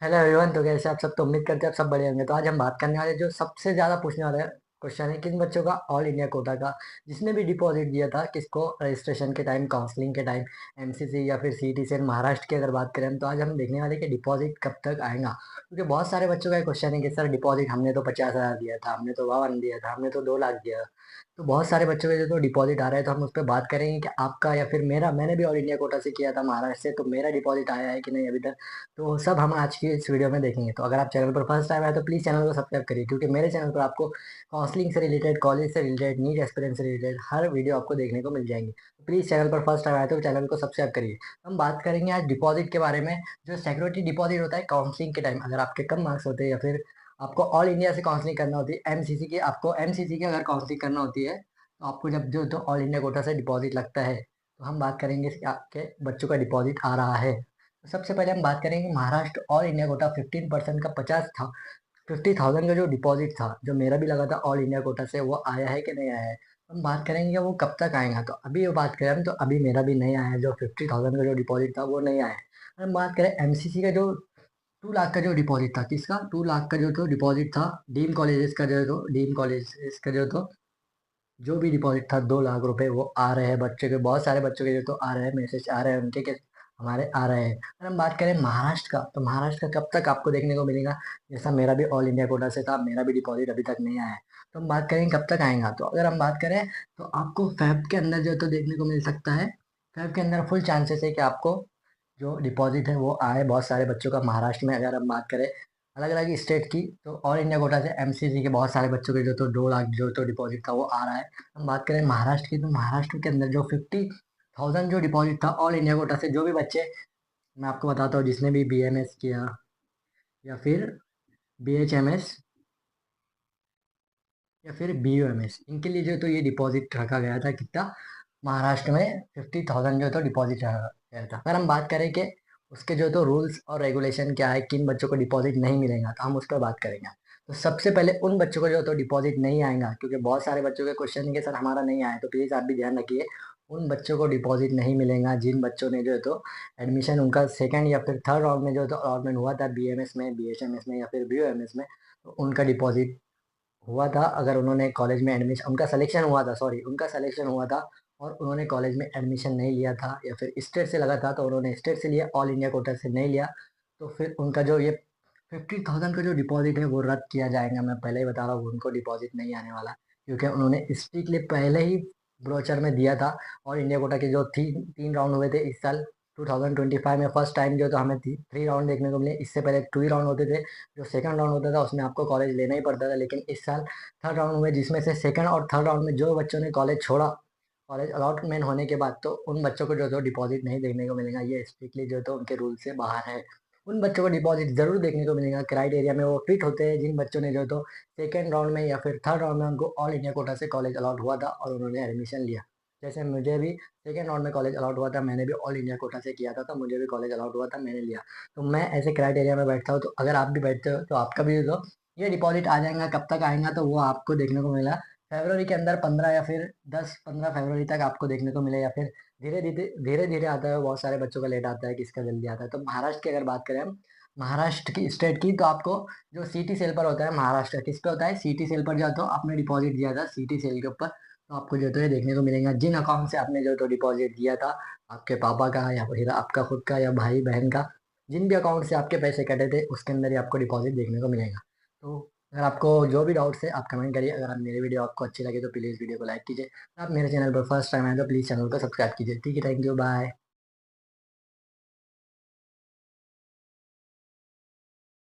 Hello everyone. तो कैसे आप सब? तो उम्मीद करते हैं आप सब बढ़िया होंगे। तो आज हम बात करने वाले जो सबसे ज्यादा पूछने वाले क्वेश्चन है किन बच्चों का ऑल इंडिया कोटा का, जिसने भी डिपॉजिट दिया था किसको रजिस्ट्रेशन के टाइम, काउंसलिंग के टाइम, एमसीसी या फिर सीईटी से महाराष्ट्र की अगर बात करें हम, तो आज हम देखने वाले कि डिपॉजिट कब तक आएगा। क्योंकि बहुत सारे बच्चों का क्वेश्चन है कि सर डिपॉजिट हमने तो 50,000 दिया था, हमने तो 52 दिया था, हमने तो 2 लाख दिया। तो बहुत सारे बच्चों के जो तो डिपॉजिट आ रहे हैं, तो हम उस पर बात करेंगे कि आपका या फिर मेरा, मैंने भी ऑल इंडिया कोटा से किया था महाराष्ट्र से, तो मेरा डिपॉजिट आया है कि नहीं अभी तक। तो सब हम आज की इस वीडियो में देखेंगे। तो अगर आप चैनल पर फर्स्ट टाइम आए तो प्लीज़ चैनल को सब्सक्राइब करिए, क्योंकि मेरे चैनल पर आपको काउंसलिंग से रिलेटेड, कॉलेज से रिलेटेड, नीट एक्सपीरियंस से रिलेटेड हर वीडियो आपको देखने को मिल जाएंगी। तो प्लीज़ चैनल पर फर्स्ट टाइम आए तो चैनल को सब्सक्राइब करिए। हम बात करेंगे आज डिपॉजिट के बारे में। जो सिक्योरिटी डिपॉजिट होता है काउंसलिंग के टाइम, अगर आपके कम मार्क्स होते हैं या फिर आपको ऑल इंडिया से काउंसलिंग करना होती है, एमसीसी की, आपको एमसीसी की अगर काउंसलिंग करना होती है, तो आपको जब जो तो ऑल इंडिया कोटा से डिपॉजिट लगता है, तो हम बात करेंगे कि आपके बच्चों का डिपॉजिट आ रहा है। तो सबसे पहले हम बात करेंगे महाराष्ट्र ऑल इंडिया कोटा 15% का 50 था, 50,000 का जो डिपॉजिट था, जो मेरा भी लगा था ऑल इंडिया कोटा से, वो आया है कि नहीं आया है। हम बात करेंगे वो कब तक आएगा। तो अभी वो बात करें हम, तो अभी मेरा भी नहीं आया है। जो 50,000 का जो डिपॉजिट था वो नहीं आया है। हम बात करें एमसीसी का, जो 2 लाख का जो डिपॉजिट था, किसका 2 लाख का जो तो डिपॉजिट था, डीम कॉलेजेस का जो तो, डीम कॉलेजेस का जो तो जो भी डिपॉजिट था 2 लाख रुपए, वो आ रहे हैं बच्चे के, बहुत सारे बच्चों के जो तो आ रहे हैं, मैसेज आ रहे हैं उनके के, हमारे आ रहे हैं। अगर हम बात करें महाराष्ट्र का, तो महाराष्ट्र का कब तक आपको देखने को मिलेगा। जैसा मेरा भी ऑल इंडिया कोटा से था, मेरा भी डिपॉजिट अभी तक नहीं आया है। तो हम बात करेंगे कब तक आएगा। तो अगर हम बात करें, तो आपको फेब के अंदर जो तो देखने को मिल सकता है। फेब के अंदर फुल चांसेस है कि आपको जो डिपॉजिट है वो आए बहुत सारे बच्चों का महाराष्ट्र में। अगर हम बात करें अलग अलग स्टेट की, तो ऑल इंडिया कोटा से एमसीसी के बहुत सारे बच्चों के जो तो 2 लाख जो तो डिपॉजिट था वो आ रहा है। हम बात करें महाराष्ट्र की, तो महाराष्ट्र के अंदर जो 50,000 जो डिपॉजिट था ऑल इंडिया कोटा से, जो भी बच्चे, मैं आपको बताता हूँ, जिसने भी बीएमएस किया या फिर बीएचएमएस या फिर बीयूएमएस, इनके लिए जो तो ये डिपॉजिट रखा गया था कितना, महाराष्ट्र में 50,000 जो तो डिपॉजिट रखा गया था। अगर हम बात करें कि उसके जो तो रूल्स और रेगुलेशन क्या है, किन बच्चों को डिपॉजिट नहीं मिलेगा, तो हम उस पर बात करेंगे। तो सबसे पहले उन बच्चों को जो तो डिपॉजिट नहीं आएगा, क्योंकि बहुत सारे बच्चों के क्वेश्चन है कि सर हमारा नहीं आया, तो प्लीज़ आप भी ध्यान रखिए। उन बच्चों को डिपॉजिट नहीं मिलेगा जिन बच्चों ने जो है तो एडमिशन उनका सेकंड या फिर थर्ड राउंड में जो तो अलॉटमेंट हुआ था, बीएमएस में, बीएचएमएस में या फिर बीयूएमएस में, तो उनका डिपॉजिट हुआ था। अगर उन्होंने कॉलेज में एडमिशन, उनका सिलेक्शन हुआ था, सॉरी, उनका सिलेक्शन हुआ था और उन्होंने कॉलेज में एडमिशन नहीं लिया था, या फिर स्टेट से लगा था तो उन्होंने स्टेट से लिया, ऑल इंडिया कोटा से नहीं लिया, तो फिर उनका जो ये 50,000 का जो डिपॉजिट है वो रद्द किया जाएगा। मैं पहले ही बता रहा हूँ, उनको डिपॉजिट नहीं आने वाला, क्योंकि उन्होंने स्ट्रिक्टली पहले ही ब्रोचर में दिया था। और इंडिया कोटा के जो तीन तीन राउंड हुए थे इस साल 2025 में, फर्स्ट टाइम जो तो हमें 3 राउंड देखने को मिले। इससे पहले 2 ही राउंड होते थे। जो सेकंड राउंड होता था उसमें आपको कॉलेज लेना ही पड़ता था, लेकिन इस साल थर्ड राउंड हुए, जिसमें से सेकंड और थर्ड राउंड में जो बच्चों ने कॉलेज छोड़ा, कॉलेज अलॉटमेंट होने के बाद, तो उन बच्चों को जो तो डिपॉजिट नहीं देखने को मिलेगा। ये स्ट्रिक्टली जो तो उनके रूल से बाहर है। उन बच्चों को डिपॉजिट जरूर देखने को मिलेगा, क्राइटेरिया में वो फिट होते हैं, जिन बच्चों ने जो तो सेकेंड राउंड में या फिर थर्ड राउंड में उनको ऑल इंडिया कोटा से कॉलेज अलॉट हुआ था और उन्होंने एडमिशन लिया। जैसे मुझे भी सेकेंड राउंड में कॉलेज अलॉट हुआ था, मैंने भी ऑल इंडिया कोटा से किया था, तो मुझे भी कॉलेज अलॉट हुआ था, मैंने लिया। तो मैं ऐसे क्राइटेरिया में बैठता हूँ। तो अगर आप भी बैठते हो तो आपका भी तो ये डिपॉजिट आ जाएगा। कब तक आएगा, तो वो आपको देखने को मिला फरवरी के अंदर, 15 या फिर 10-15 फरवरी तक आपको देखने को मिले, या फिर धीरे धीरे धीरे धीरे आता है। बहुत सारे बच्चों का लेट आता है, किसका जल्दी आता है। तो महाराष्ट्र की अगर बात करें हम, महाराष्ट्र की स्टेट की, तो आपको जो सीटी सेल पर होता है, महाराष्ट्र किस पे होता है, सीटी सेल पर, जाते हो आपने डिपॉजिट दिया था सीटी सेल के ऊपर, तो आपको जो तो ये देखने को मिलेगा जिन अकाउंट से आपने जो तो डिपॉजिट दिया था, आपके पापा का या फिर आपका खुद का या भाई बहन का, जिन भी अकाउंट से आपके पैसे कटे थे उसके अंदर ही आपको डिपॉजिट देखने को मिलेगा। तो अगर आपको जो भी डाउट्स है आप कमेंट करिए। अगर आप मेरे वीडियो आपको अच्छी लगे तो प्लीज़ वीडियो को लाइक कीजिए। आप मेरे चैनल पर फर्स्ट टाइम आए तो प्लीज़ चैनल को सब्सक्राइब कीजिए। ठीक है, थैंक यू, बाय।